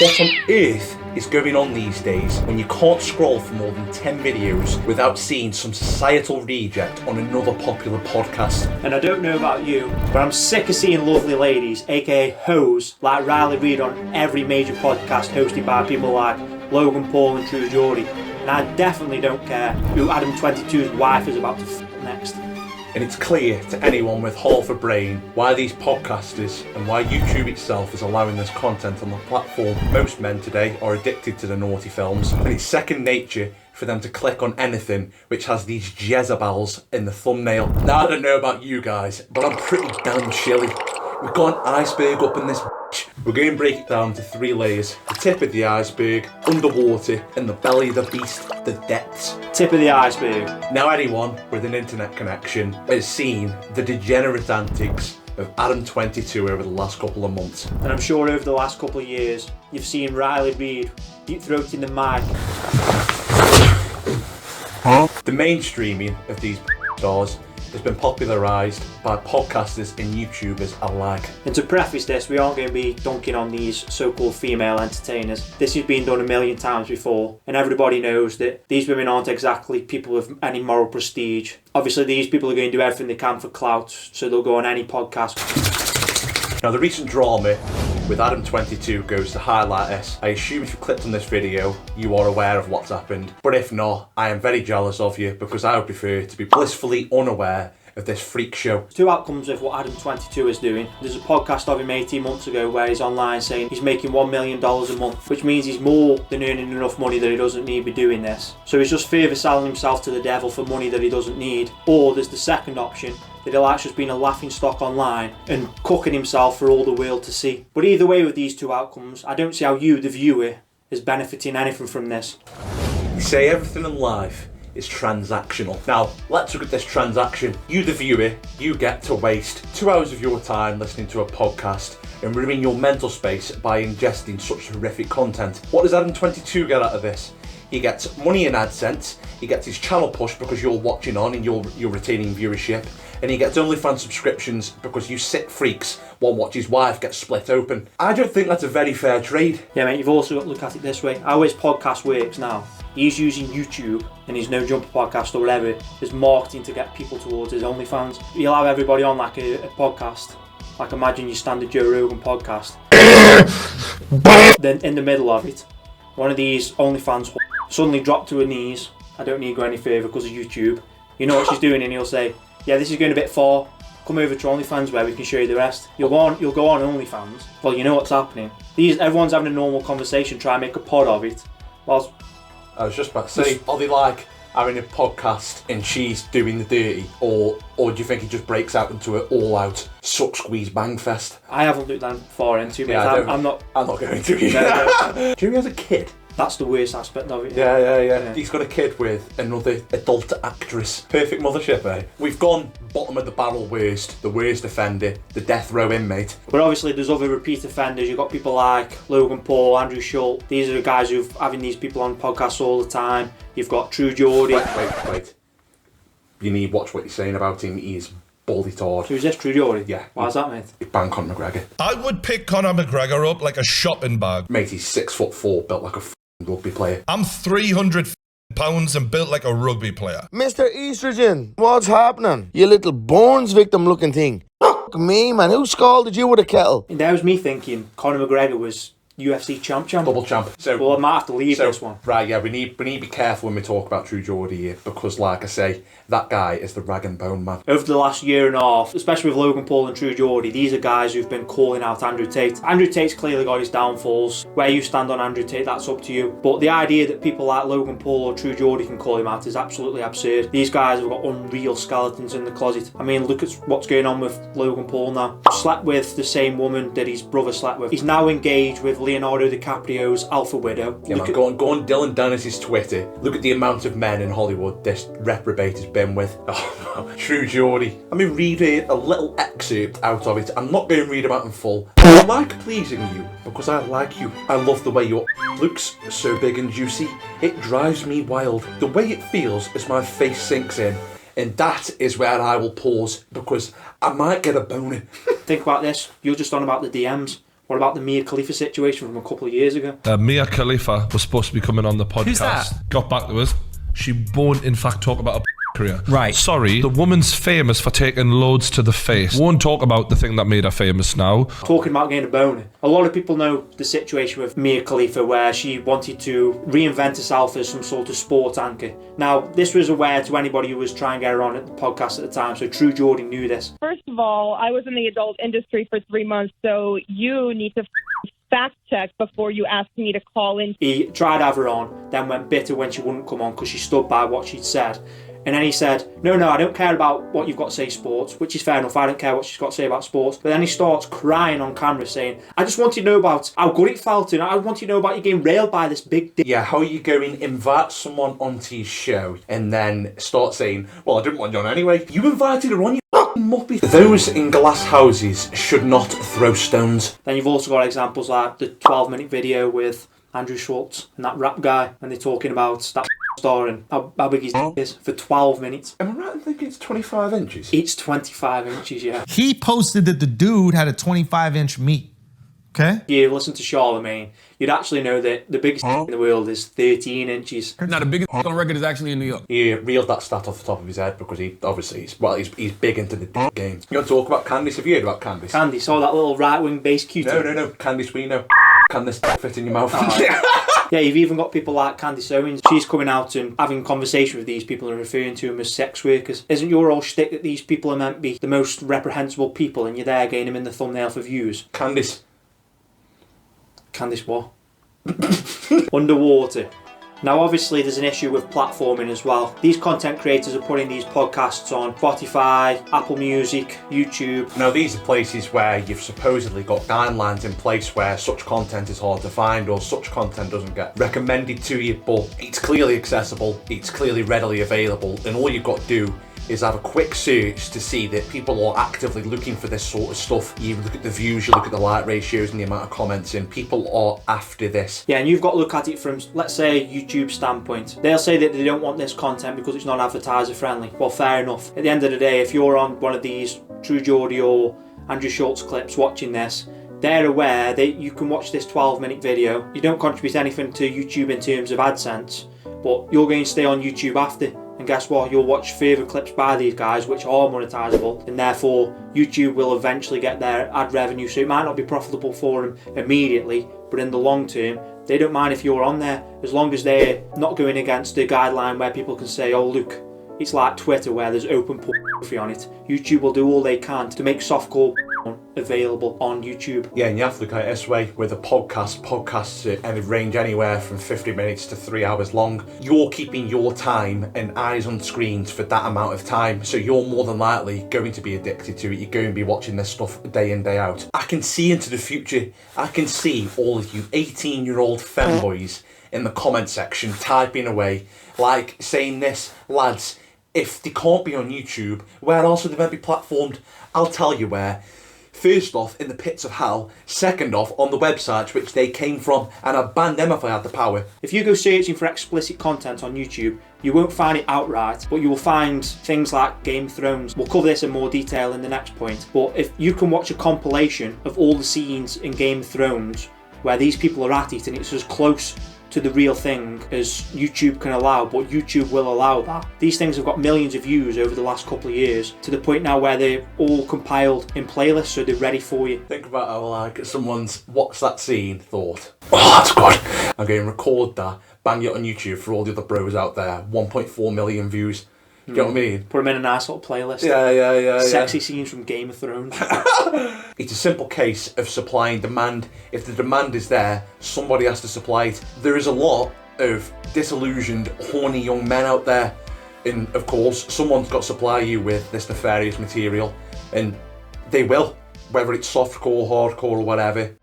What on earth is going on these days when you can't scroll for more than 10 videos without seeing some societal reject on another popular podcast? And I don't know about you, but I'm sick of seeing lovely ladies, aka hoes, like Riley Reid on every major podcast hosted by people like Logan, Paul and True Geordie. And I definitely don't care who Adam 22's wife is about to next. And it's clear to anyone with half a brain why these podcasters and why YouTube itself is allowing this content on the platform. Most men today are addicted to the naughty films, and it's second nature for them to click on anything which has these Jezebels in the thumbnail. Now I don't know about you guys, but I'm pretty damn chilly. We've got an iceberg up in this bitch. We're going to break it down to 3 layers. The tip of the iceberg, underwater, and the belly of the beast, the depths. Tip of the iceberg. Now anyone with an internet connection has seen the degenerate antics of Adam 22 over the last couple of months. And I'm sure over the last couple of years, you've seen Riley Reid deep throating the mic. The mainstreaming of these stars has been popularised by podcasters and YouTubers alike. And to preface this, we aren't going to be dunking on these so-called female entertainers. This has been done a million times before, and everybody knows that these women aren't exactly people with any moral prestige. Obviously, these people are going to do everything they can for clout, so they'll go on any podcast. Now, the recent drama with Adam 22 goes to highlight this. I assume if you clicked on this video, you are aware of what's happened. But if not, I am very jealous of you because I would prefer to be blissfully unaware of this freak show. 2 outcomes of what Adam 22 is doing. There's a podcast of him 18 months ago where he's online saying he's making $1 million a month, which means he's more than earning enough money that he doesn't need to be doing this. So he's just further selling himself to the devil for money that he doesn't need. Or there's the second option, that he'll actually just been a laughing stock online and cooking himself for all the world to see. But either way with these 2 outcomes, I don't see how you, the viewer, is benefiting anything from this. You say everything in life is transactional. Now, let's look at this transaction. You, the viewer, you get to waste 2 hours of your time listening to a podcast and ruin your mental space by ingesting such horrific content. What does Adam 22 get out of this? He gets money in AdSense, he gets his channel pushed because you're watching on and you're retaining viewership, and he gets OnlyFans subscriptions because you sick freaks won't watch his wife get split open. I don't think that's a very fair trade. Yeah, mate, you've also got to look at it this way. How his podcast works now, he's using YouTube and his No Jumper podcast or whatever as marketing to get people towards his OnlyFans. He'll have everybody on like a podcast. Like imagine your standard Joe Rogan podcast. Then in the middle of it, one of these OnlyFans suddenly drop to her knees. I don't need to go any further because of YouTube. You know what she's doing, and he'll say, yeah, this is going a bit far. Come over to OnlyFans where we can show you the rest. You'll go on OnlyFans. Well, you know what's happening. Everyone's having a normal conversation, try and make a pod of it. Well, I was just about to say, are they like having a podcast and she's doing the dirty, or do you think it just breaks out into an all-out suck, squeeze, bang fest? I haven't looked that far into it. Yeah, I'm not going to. No. Do you know he has a kid? That's the worst aspect of it. Yeah. He's got a kid with another adult actress. Perfect mothership, eh? We've gone bottom of the barrel worst, the worst offender, the death row inmate. But obviously there's other repeat offenders. You've got people like Logan Paul, Andrew Schultz. These are the guys who've having these people on podcasts all the time. You've got True Geordie. Wait. You need to watch what you're saying about him. He's baldy tard. Who's this, True Geordie? Yeah. Why's that, mate? He banged Conor McGregor. I would pick Conor McGregor up like a shopping bag. Mate, he's 6'4", built like a rugby player. I'm 300 pounds and built like a rugby player. Mr. Estrogen, what's happening? You little Bourne's victim looking thing. Fuck me, man. Who scalded you with a kettle? And that was me thinking Conor McGregor was UFC champ. Double champ. So, well, I might have to leave this one. Right, yeah, we need to be careful when we talk about True Geordie here, because like I say, that guy is the rag and bone man. Over the last year and a half, especially with Logan Paul and True Geordie, these are guys who've been calling out Andrew Tate. Andrew Tate's clearly got his downfalls. Where you stand on Andrew Tate, that's up to you. But the idea that people like Logan Paul or True Geordie can call him out is absolutely absurd. These guys have got unreal skeletons in the closet. I mean, look at what's going on with Logan Paul now. Slept with the same woman that his brother slept with. He's now engaged with Leonardo DiCaprio's alpha widow. Yeah, man, go on Dylan Dennis's Twitter. Look at the amount of men in Hollywood this reprobate has been with. Oh, True Geordie. I mean, read a little excerpt out of it. I'm not going to read them out in full. I like pleasing you because I like you. I love the way your looks so big and juicy. It drives me wild. The way it feels as my face sinks in. And that is where I will pause because I might get a boner. Think about this. You're just on about the DMs. What about the Mia Khalifa situation from a couple of years ago? Mia Khalifa was supposed to be coming on the podcast. Who's that? Got back to us. She won't, in fact, talk about her career. Right. Sorry, the woman's famous for taking loads to the face. Won't talk about the thing that made her famous now. Talking about getting a boner. A lot of people know the situation with Mia Khalifa where she wanted to reinvent herself as some sort of sports anchor. Now, this was aware to anybody who was trying to get her on at the podcast at the time, so True Geordie knew this. First of all, I was in the adult industry for 3 months, so you need to fact check before you ask me to call in. He tried to have her on, then went bitter when she wouldn't come on because she stood by what she'd said. And then he said, no, I don't care about what you've got to say sports, which is fair enough, I don't care what she's got to say about sports. But then he starts crying on camera saying, I just want you to know about how good it felt and I want you to know about you getting railed by this big dick. Yeah, how are you going invite someone onto your show and then start saying, well, I didn't want you on anyway. You invited her on, you f***ing muppet. Those in glass houses should not throw stones. Then you've also got examples like the 12-minute video with Andrew Schultz and that rap guy, and they're talking about that star and how big his dick is for 12 minutes. Am I right in thinking it's 25 inches? It's 25 inches, yeah. He posted that the dude had a 25-inch meat. Okay? If you listen to Charlemagne, you'd actually know that the biggest in the world is 13 inches. Now, the biggest on record is actually in New York. He reeled that stat off the top of his head because he obviously, he's big into the game. You want to talk about Candice? Have you heard about Candice? Candy, saw that little right-wing bass cutie? No. Candice, we know. Can this fit in your mouth? Yeah, you've even got people like Candice Owens. She's coming out and having conversation with these people and referring to them as sex workers. Isn't your whole shtick that these people are meant to be the most reprehensible people and you're there getting them in the thumbnail for views? Candice what? Underwater. Now obviously there's an issue with platforming as well. These content creators are putting these podcasts on Spotify, Apple Music, YouTube. Now these are places where you've supposedly got guidelines in place where such content is hard to find or such content doesn't get recommended to you, but it's clearly accessible, it's clearly readily available, and all you've got to do is have a quick search to see that people are actively looking for this sort of stuff. You look at the views, you look at the like ratios and the amount of comments, and people are after this. Yeah, and you've got to look at it from, let's say, YouTube standpoint. They'll say that they don't want this content because it's not advertiser friendly. Well, fair enough. At the end of the day, if you're on one of these True Geordie or Andrew Schultz clips watching this, they're aware that you can watch this 12-minute video. You don't contribute anything to YouTube in terms of AdSense, but you're going to stay on YouTube after. And guess what? You'll watch further clips by these guys which are monetizable, and therefore YouTube will eventually get their ad revenue. So it might not be profitable for them immediately, but in the long term, they don't mind if you're on there as long as they're not going against the guideline where people can say, oh look, it's like Twitter where there's open pornography on it. YouTube will do all they can to make softcore available on YouTube. Yeah, and you have to look at it this way with a podcasts range anywhere from 50 minutes to 3 hours long. You're keeping your time and eyes on screens for that amount of time, so you're more than likely going to be addicted to it. You're going to be watching this stuff day in, day out. I can see into the future. I can see all of you 18-year-old femboys in the comment section typing away, like saying this, lads, if they can't be on YouTube, where else would they be platformed? I'll tell you where. First off, in the pits of hell. Second off, on the websites which they came from, and I'd ban them if I had the power. If you go searching for explicit content on YouTube, you won't find it outright, but you will find things like Game of Thrones. We'll cover this in more detail in the next point, but if you can watch a compilation of all the scenes in Game of Thrones where these people are at it and it's as close to the real thing as YouTube can allow, but YouTube will allow that. These things have got millions of views over the last couple of years, to the point now where they're all compiled in playlists, so they're ready for you. Think about how like someone's watched that scene, thought, oh that's good, I'm going to record that, bang it on YouTube for all the other bros out there, 1.4 million views. You know what I mean? Put them in a nice little playlist. Yeah. Sexy scenes from Game of Thrones. It's a simple case of supply and demand. If the demand is there, somebody has to supply it. There is a lot of disillusioned, horny young men out there, and of course, someone's got to supply you with this nefarious material, and they will, whether it's softcore, hardcore, or whatever.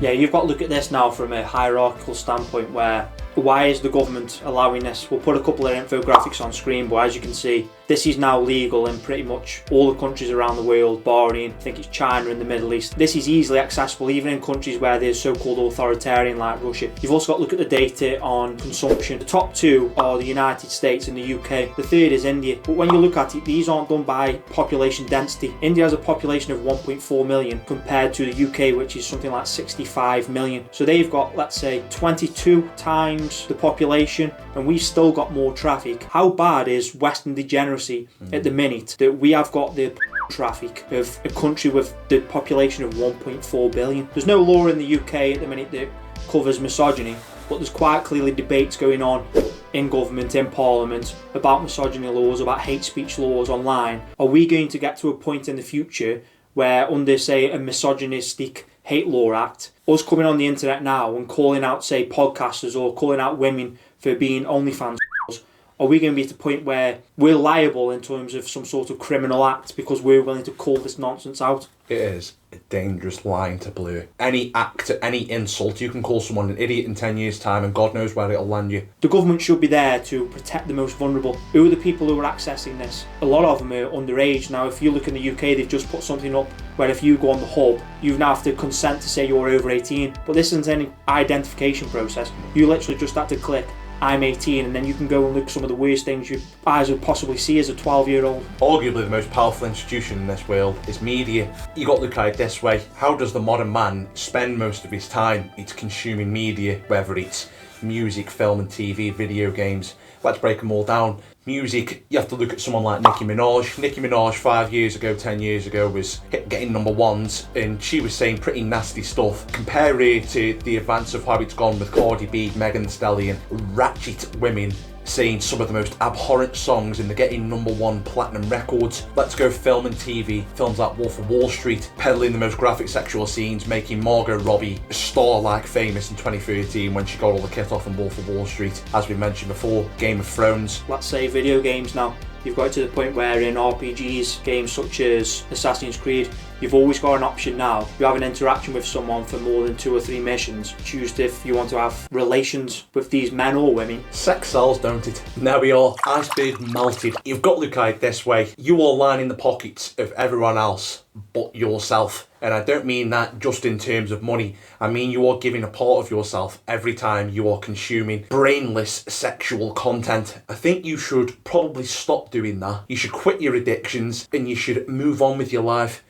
Yeah, you've got to look at this now from a hierarchical standpoint where why is the government allowing this? We'll put a couple of infographics on screen, but as you can see, This is now legal in pretty much all the countries around the world, barring, I think it's China and the Middle East. This is easily accessible even in countries where there's so-called authoritarian like Russia. You've also got to look at the data on consumption. The top two are the United States and the UK. The third is India. But when you look at it, these aren't done by population density. India has a population of 1.4 million compared to the UK, which is something like 65 million. So they've got, let's say, 22 times the population, and we've still got more traffic. How bad is Western degeneracy at the minute that we have got the traffic of a country with the population of 1.4 billion? There's no law in the UK at the minute that covers misogyny, but there's quite clearly debates going on in government, in parliament, about misogyny laws, about hate speech laws online. Are we going to get to a point in the future where under, say, a misogynistic hate law act, us coming on the internet now and calling out, say, podcasters or calling out women for being OnlyFans, are we going to be at a point where we're liable in terms of some sort of criminal act because we're willing to call this nonsense out? It is a dangerous line to blur. Any act, any insult, you can call someone an idiot in 10 years' time and God knows where it'll land you. The government should be there to protect the most vulnerable. Who are the people who are accessing this? A lot of them are underage. Now, if you look in the UK, they've just put something up where if you go on the hub, you now have to consent to say you're over 18. But this isn't any identification process. You literally just have to click I'm 18, and then you can go and look at some of the worst things your eyes would possibly see as a 12-year-old. Arguably the most powerful institution in this world is media. You got to look at it this way. How does the modern man spend most of his time? It's consuming media, whether it's music, film and TV, video games. Let's break them all down. Music, you have to look at someone like Nicki Minaj. Nicki Minaj 5 years ago, 10 years ago was getting number ones, and she was saying pretty nasty stuff. Compare it to the advance of how it's gone with Cardi B, Megan Thee Stallion, ratchet women saying some of the most abhorrent songs and they're getting number one platinum records. Let's go film and TV. Films like Wolf of Wall Street, peddling the most graphic sexual scenes, making Margot Robbie a star-like famous in 2013 when she got all the kit off in Wolf of Wall Street. As we mentioned before, Game of Thrones. Let's say video games now. You've got to the point where in RPGs, games such as Assassin's Creed, you've always got an option now. You have an interaction with someone for more than 2 or 3 missions. Choose if you want to have relations with these men or women. Sex sells, don't it? There we are. Iceberg melted. You've got to look at it this way. You are lining the pockets of everyone else but yourself. And I don't mean that just in terms of money. I mean you are giving a part of yourself every time you are consuming brainless sexual content. I think you should probably stop doing that. You should quit your addictions and you should move on with your life.